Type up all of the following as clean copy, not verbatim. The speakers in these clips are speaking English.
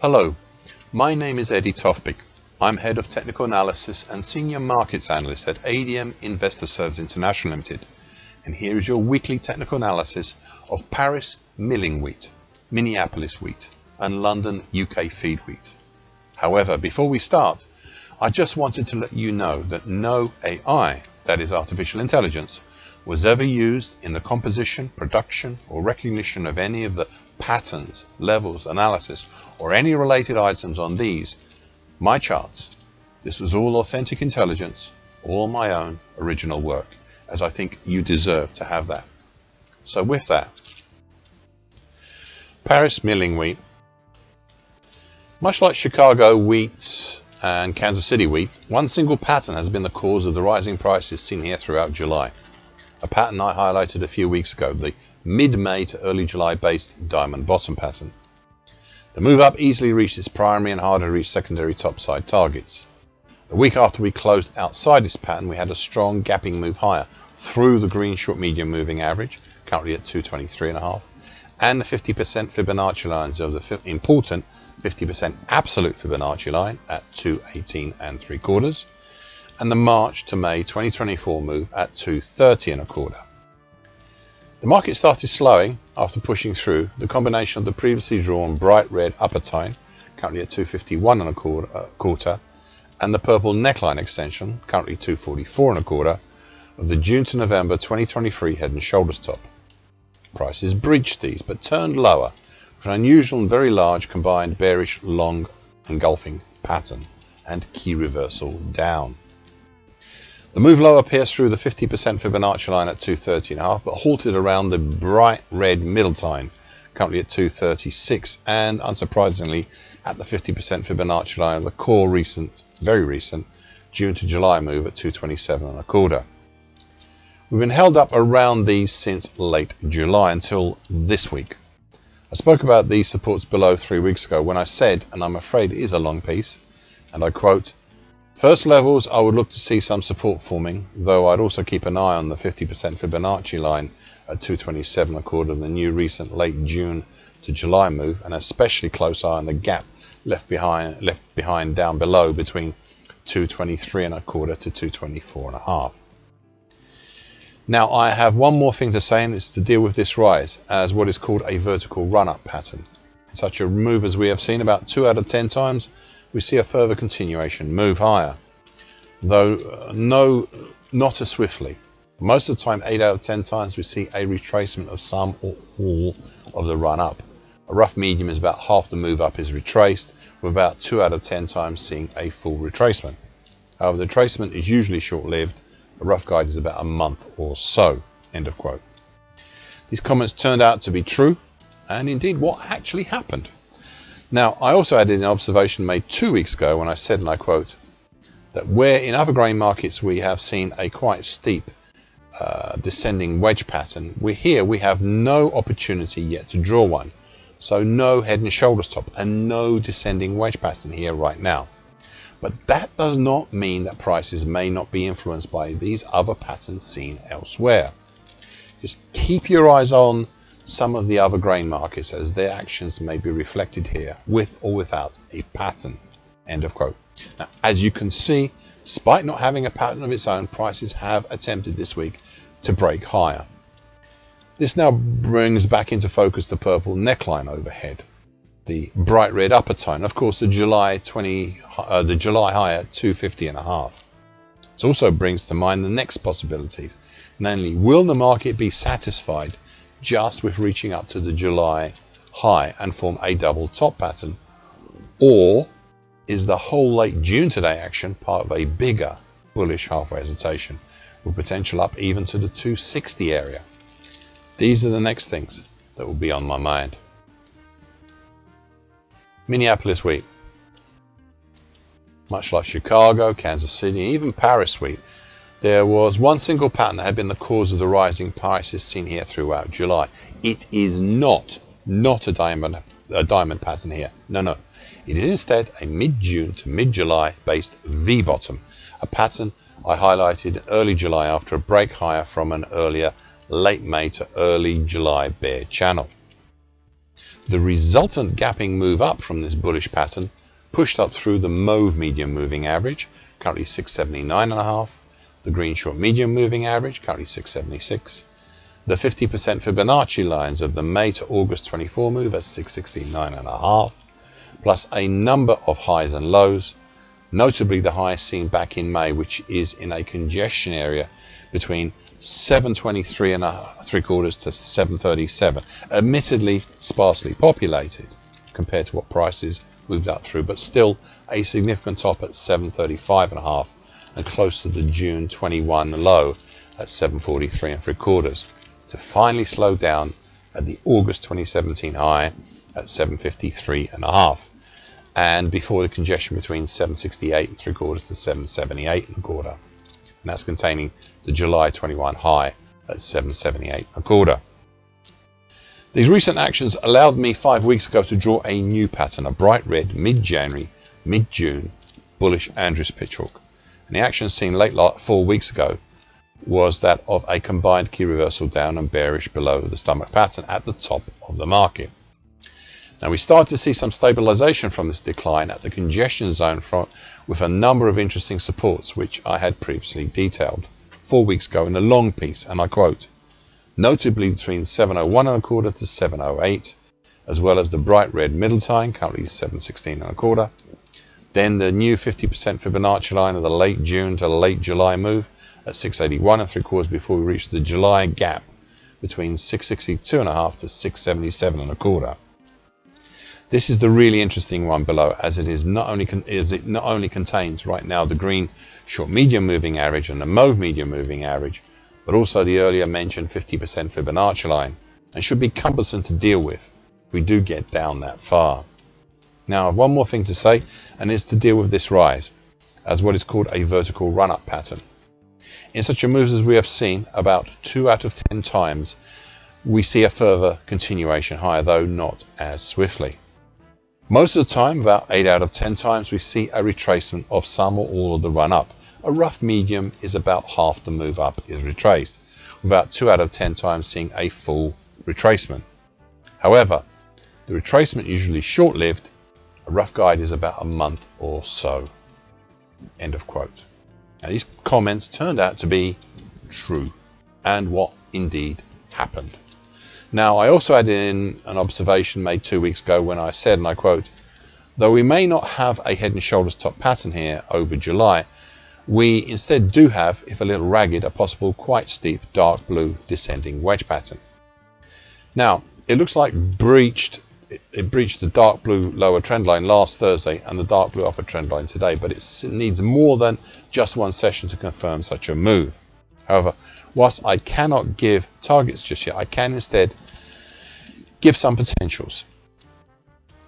Hello, my name is Eddie Tofpik. I'm Head of Technical Analysis and Senior Markets Analyst at ADM Investor Services International Limited. And here is your weekly technical analysis of Paris milling wheat, Minneapolis wheat, and London UK feed wheat. However, before we start, I just wanted to let you know that no AI, that is artificial intelligence, was ever used in the composition, production, or recognition of any of the patterns, levels, analysis, or any related items on these, my charts. This was all authentic intelligence, all my own original work, as I think you deserve to have that. So with that, Paris milling wheat. Much like Chicago wheat and Kansas City wheat, one single pattern has been the cause of the rising prices seen here throughout July. A pattern I highlighted a few weeks ago, the mid-May to early July based diamond bottom pattern. The move up easily reached its primary and harder to reach secondary topside targets. A week after we closed outside this pattern, we had a strong gapping move higher through the green short medium moving average, currently at 223.5, and the 50% Fibonacci lines of the important 50% absolute Fibonacci line at 218.75, and the March to May 2024 move at 230.25. The market started slowing after pushing through the combination of the previously drawn bright red upper tine, currently at 251.25, and the purple neckline extension, currently 244.25, of the June to November 2023 head and shoulders top. Prices breached these but turned lower with an unusual and very large combined bearish long engulfing pattern and key reversal down. The move lower pierced through the 50% Fibonacci line at 230.5, but halted around the bright red middle tine, currently at 236, and unsurprisingly at the 50% Fibonacci line of the core very recent June to July move at 227.25. We've been held up around these since late July until this week. I spoke about these supports below 3 weeks ago when I said, and I'm afraid it is a long piece, and I quote, "First levels, I would look to see some support forming, though I'd also keep an eye on the 50% Fibonacci line at 227.25 of the new recent late June to July move, and especially close eye on the gap left behind down below between 223.25 to 224.5. Now, I have one more thing to say, and it's to deal with this rise as what is called a vertical run-up pattern. In such a move as we have seen about 2 out of 10 times, we see a further continuation move higher, though not as swiftly. Most of the time, 8 out of 10 times, we see a retracement of some or all of the run up. A rough medium is about half the move up is retraced, with about 2 out of 10 times seeing a full retracement. However, the retracement is usually short-lived. A rough guide is about a month or so." End of quote. These comments turned out to be true, and indeed what actually happened. Now, I also added an observation made 2 weeks ago when I said, and I quote, that where in other grain markets we have seen a quite steep descending wedge pattern, we have no opportunity yet to draw one. So no head and shoulders top and no descending wedge pattern here right now. But that does not mean that prices may not be influenced by these other patterns seen elsewhere. Just keep your eyes on some of the other grain markets as their actions may be reflected here with or without a pattern. End of quote. Now, as you can see, despite not having a pattern of its own, prices have attempted this week to break higher. This now brings back into focus the purple neckline overhead, the bright red upper tone, of course the July high at 250.5. This also brings to mind the next possibilities, namely, will the market be satisfied just with reaching up to the July high and form a double top pattern, or is the whole late June today action part of a bigger bullish halfway hesitation with potential up even to the 260 area? These are the next things that will be on my mind. Minneapolis wheat. Much like Chicago, Kansas City, and even Paris wheat, there was one single pattern that had been the cause of the rising prices seen here throughout July. It is not a diamond pattern here. No. It is instead a mid-June to mid-July based V-bottom, a pattern I highlighted early July after a break higher from an earlier late May to early July bear channel. The resultant gapping move up from this bullish pattern pushed up through the mauve medium moving average, currently 679.5, the green short medium moving average, currently 676, the 50% Fibonacci lines of the May to August 24 move at 669.5, plus a number of highs and lows, notably the high seen back in May, which is in a congestion area between 723.75 to 737, admittedly sparsely populated compared to what prices moved up through, but still a significant top at 735.5 and close to the June 21 low at 743.75, to finally slow down at the August 2017 high at 753.5, and before the congestion between 768.75 to 778.25, and that's containing the July 21 high at 778.25. These recent actions allowed me 5 weeks ago to draw a new pattern, a bright red mid-January, mid-June bullish Andrews pitchfork, and the action seen late 4 weeks ago was that of a combined key reversal down and bearish below the stomach pattern at the top of the market. Now we start to see some stabilization from this decline at the congestion zone with a number of interesting supports which I had previously detailed 4 weeks ago in a long piece, and I quote, notably between 701.25 to 708, as well as the bright red middle time, currently 716.25, then the new 50% Fibonacci line of the late June to late July move at 681.75 before we reach the July gap between 662.5 to 677.25. This is the really interesting one below, as it not only contains right now the green short medium moving average and the mauve medium moving average, but also the earlier mentioned 50% Fibonacci line, and should be cumbersome to deal with if we do get down that far. Now I have one more thing to say, and it's to deal with this rise as what is called a vertical run-up pattern. In such a move as we have seen, about 2 out of 10 times we see a further continuation higher, though not as swiftly. Most of the time, about 8 out of 10 times, we see a retracement of some or all of the run up. A rough medium is about half the move up is retraced, with about 2 out of 10 times seeing a full retracement. However, the retracement usually short-lived. A rough guide is about a month or so. End of quote. Now these comments turned out to be true, and what indeed happened. Now I also added in an observation made 2 weeks ago when I said, and I quote, though we may not have a head and shoulders top pattern here over July, we instead do have, if a little ragged, a possible quite steep dark blue descending wedge pattern. Now it looks like it breached the dark blue lower trend line last Thursday and the dark blue upper trend line today, but it needs more than just one session to confirm such a move. However, whilst I cannot give targets just yet, I can instead give some potentials.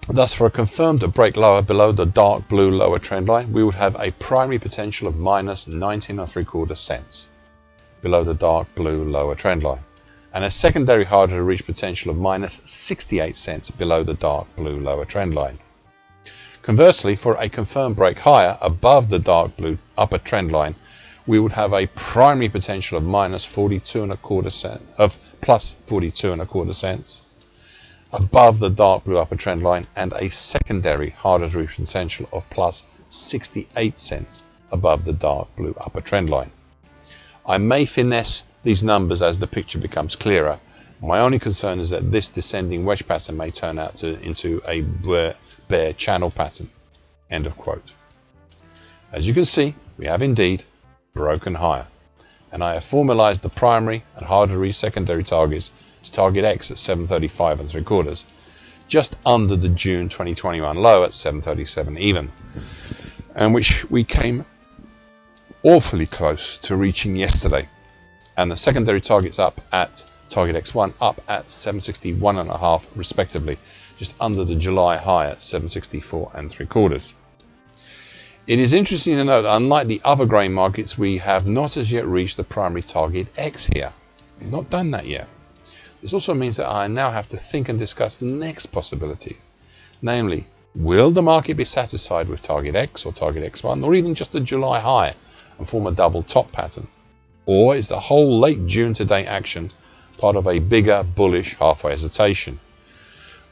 Thus, for a confirmed break lower below the dark blue lower trend line, we would have a primary potential of minus 19.75 cents below the dark blue lower trend line, and a secondary harder to reach potential of minus 68 cents below the dark blue lower trend line. Conversely, for a confirmed break higher above the dark blue upper trend line, we would have a primary potential of minus 42.25 cents, of plus 42.25 cents above the dark blue upper trend line, and a secondary harder to reach potential of plus 68 cents above the dark blue upper trend line. I may finesse these numbers as the picture becomes clearer. My only concern is that this descending wedge pattern may turn out into a bear channel pattern. End of quote. As you can see, we have indeed broken higher, and I have formalized the primary and harder to reach secondary targets to target X at 735.75, just under the June 2021 low at 737 even, and which we came awfully close to reaching yesterday, and the secondary targets up at target X1 up at 761.5 respectively, just under the July high at 764.75. It is interesting to note that unlike the other grain markets, we have not as yet reached the primary target X here. We've not done that yet. This also means that I now have to think and discuss the next possibilities. Namely, will the market be satisfied with target X or target X1, or even just the July high and form a double top pattern? Or is the whole late June to date action part of a bigger bullish halfway hesitation?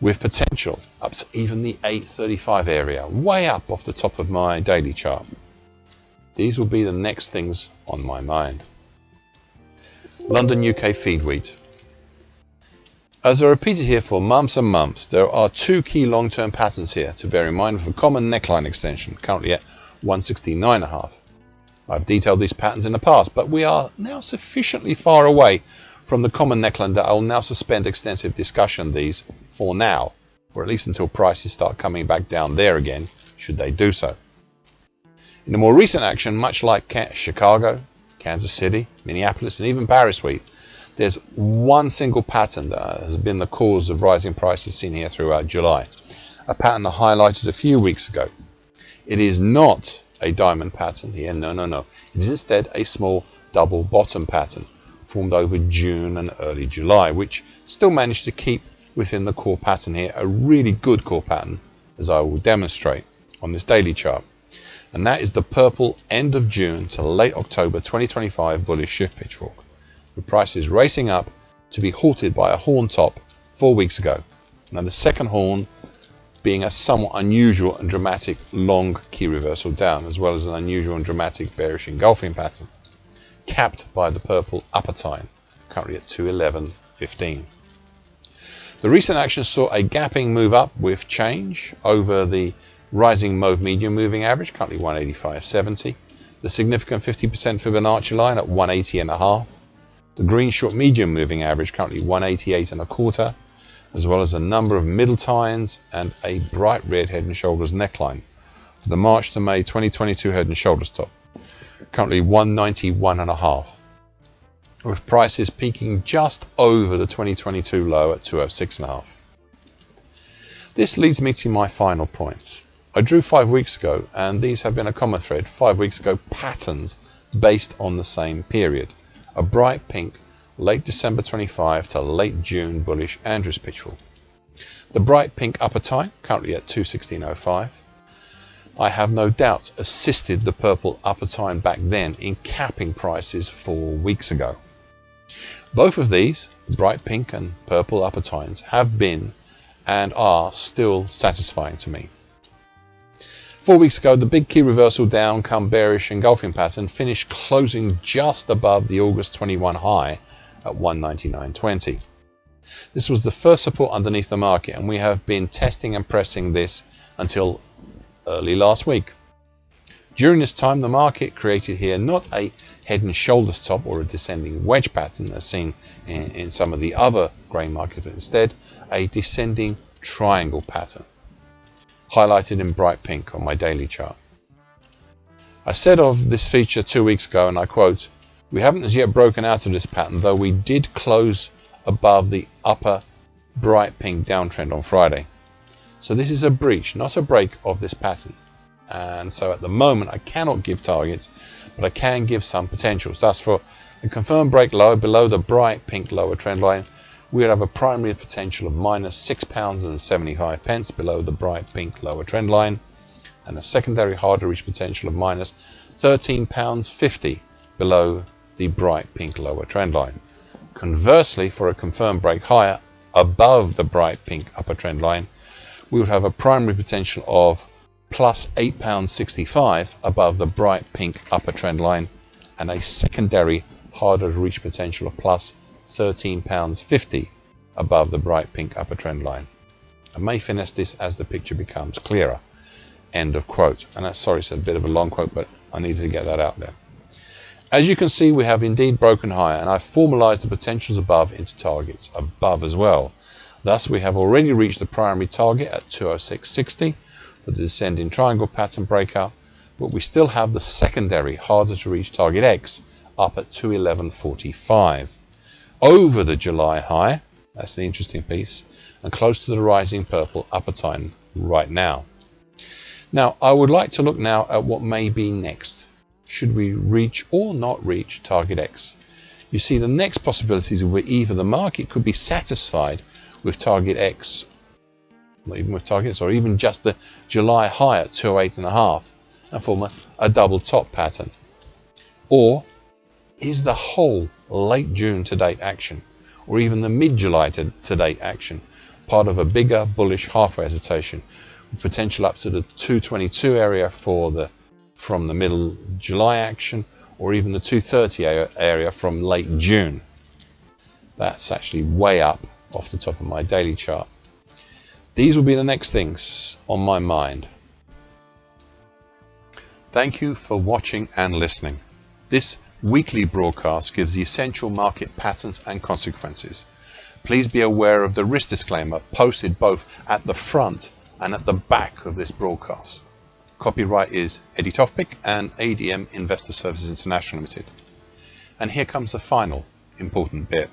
with potential up to even the 835 area, way up off the top of my daily chart. These will be the next things on my mind. London UK feed wheat. As I repeated here for months and months, there are two key long-term patterns here to bear in mind with a common neckline extension, currently at 169.5. I've detailed these patterns in the past, but we are now sufficiently far away from the common neckline that I will now suspend extensive discussion of these for now, or at least until prices start coming back down there again, should they do so. In the more recent action, much like Chicago, Kansas City, Minneapolis, and even Paris wheat, there's one single pattern that has been the cause of rising prices seen here throughout July, a pattern I highlighted a few weeks ago. It is not a diamond pattern here, no. It is instead a small double bottom pattern formed over June and early July, which still managed to keep within the core pattern here, a really good core pattern, as I will demonstrate on this daily chart. And that is the purple end of June to late October 2025 bullish shift pitchfork, with prices racing up to be halted by a horn top 4 weeks ago. Now the second horn being a somewhat unusual and dramatic long key reversal down, as well as an unusual and dramatic bearish engulfing pattern, capped by the purple upper tine, currently at 211.15. The recent action saw a gapping move up with change over the rising mauve medium moving average, currently 185.70, the significant 50% Fibonacci line at 180.5, the green short medium moving average, currently 188.25, as well as a number of middle tines and a bright red head and shoulders neckline for the March to May 2022 head and shoulders top, currently 191.5, with prices peaking just over the 2022 low at 206.5. This leads me to my final points. I drew 5 weeks ago, and these have been a common thread 5 weeks ago, patterns based on the same period. A bright pink late December 25 to late June bullish Andrews pitchfork. The bright pink upper tine, currently at 216.05, I have no doubt assisted the purple upper tine back then in capping prices 4 weeks ago. Both of these, the bright pink and purple upper tines, have been and are still satisfying to me. 4 weeks ago, the big key reversal down come bearish engulfing pattern finished closing just above the August 21 high at 199.20. This was the first support underneath the market, and we have been testing and pressing this until early last week. During this time, the market created here not a head and shoulders top or a descending wedge pattern as seen in some of the other grain markets, but instead a descending triangle pattern, highlighted in bright pink on my daily chart. I said of this feature 2 weeks ago, and I quote, "We haven't as yet broken out of this pattern, though we did close above the upper bright pink downtrend on Friday. So this is a breach, not a break of this pattern. And so at the moment I cannot give targets, but I can give some potentials. Thus, for a confirmed break low below the bright pink lower trend line, we would have a primary potential of minus £6.75 below the bright pink lower trend line, and a secondary hard to reach potential of minus £13.50 below the bright pink lower trend line. Conversely, for a confirmed break higher above the bright pink upper trend line, we would have a primary potential of plus £8.65 above the bright pink upper trend line, and a secondary harder to reach potential of plus £13.50 above the bright pink upper trend line. I may finish this as the picture becomes clearer." End of quote. And that's, sorry, it's a bit of a long quote, but I needed to get that out there. As you can see, we have indeed broken higher, and I've formalized the potentials above into targets above as well. Thus, we have already reached the primary target at 206.60 for the descending triangle pattern breakout, but we still have the secondary harder to reach target X up at 211.45 over the July high. That's the interesting piece, and close to the rising purple upper tine right now. Now, I would like to look now at what may be next. Should we reach or not reach target X? You see, the next possibilities were either the market could be satisfied with target X, not even with targets, or even just the July high at 208.5 and form a double top pattern. Or is the whole late June to date action, or even the mid-July to date action, part of a bigger bullish halfway hesitation with potential up to the 222 area from the middle July action, or even the 230 area from late June. That's actually way up off the top of my daily chart. These will be the next things on my mind. Thank you for watching and listening. This weekly broadcast gives the essential market patterns and consequences. Please be aware of the risk disclaimer posted both at the front and at the back of this broadcast. Copyright is Eddie Tofpick and ADM Investor Services International Limited. And here comes the final important bit.